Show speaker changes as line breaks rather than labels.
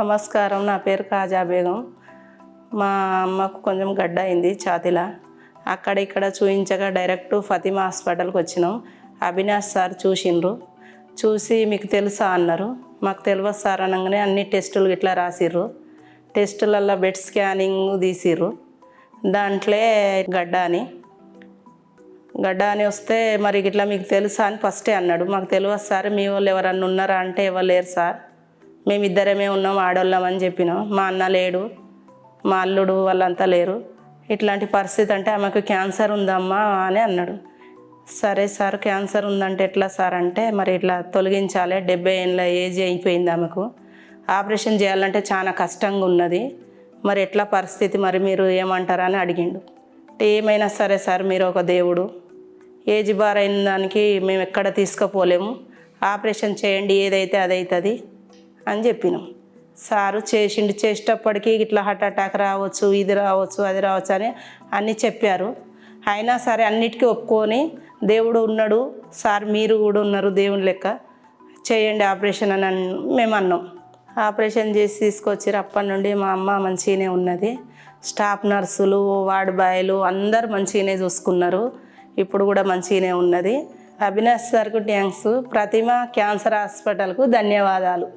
నమస్కారం. నా పేరు కాజా బేగం. మా అమ్మకు కొంచెం గడ్డ అయింది ఛాతీలో. అక్కడ ఇక్కడ చూయించగా డైరెక్ట్ ఫతిమా హాస్పిటల్కి వచ్చినాం. అవినాష్ సార్ చూసిండ్రు. చూసి మీకు తెలుసా అన్నారు. మాకు తెలియదు సార్ అనగానే అన్ని టెస్టులు ఇట్లా రాసిర్రు. టెస్టులల్లో బెడ్ స్కానింగ్ తీసిర్రు. దాంట్లో గడ్డ అని వస్తే మరి ఇట్లా మీకు తెలుసా అని ఫస్టే అన్నాడు. మాకు తెలియదు సార్, మీ వాళ్ళు ఎవరన్నా ఉన్నారా అంటే ఎవరు లేరు సార్, మేమిద్దరమే ఉన్నాం, ఆడోళ్ళం అని చెప్పినాం. మా అన్న లేడు, మా అల్లుడు వాళ్ళంతా లేరు. ఇట్లాంటి పరిస్థితి అంటే ఆమెకు క్యాన్సర్ ఉందమ్మా అని అన్నాడు. సరే సార్, క్యాన్సర్ ఉందంటే ఎట్లా సార్ అంటే మరి ఇట్లా తొలగించాలి, 70 ఏళ్ళ ఏజ్ అయిపోయింది ఆమెకు, ఆపరేషన్ చేయాలంటే చాలా కష్టంగా ఉన్నది, మరి ఎట్లా పరిస్థితి, మరి మీరు ఏమంటారని అడిగిండు. ఏమైనా సరే సార్, మీరు ఒక దేవుడు, ఏజ్ బార్ అయిన దానికి మేము ఎక్కడ తీసుకుపోలేము, ఆపరేషన్ చేయండి, ఏదైతే అదవుతుంది అని చెప్పినాం. సారు చేసేటప్పటికీ ఇట్లా హార్ట్ అటాక్ రావచ్చు, ఇది రావచ్చు, అది రావచ్చు అని అన్నీ చెప్పారు. అయినా సరే అన్నిటికీ ఒప్పుకొని దేవుడు ఉన్నాడు సార్, మీరు కూడా ఉన్నారు దేవుని లెక్క, చేయండి ఆపరేషన్ అని మేము అన్నాం. ఆపరేషన్ చేసి తీసుకొచ్చారు. అప్పటి నుండి మా అమ్మ మంచిగానే ఉన్నది. స్టాఫ్ నర్సులు, వార్డు బాయ్లు అందరు మంచిగానే చూసుకున్నారు. ఇప్పుడు కూడా మంచిగానే ఉన్నది. అవినాష్ సార్కు థ్యాంక్స్. ప్రతిమ క్యాన్సర్ హాస్పిటల్కు ధన్యవాదాలు.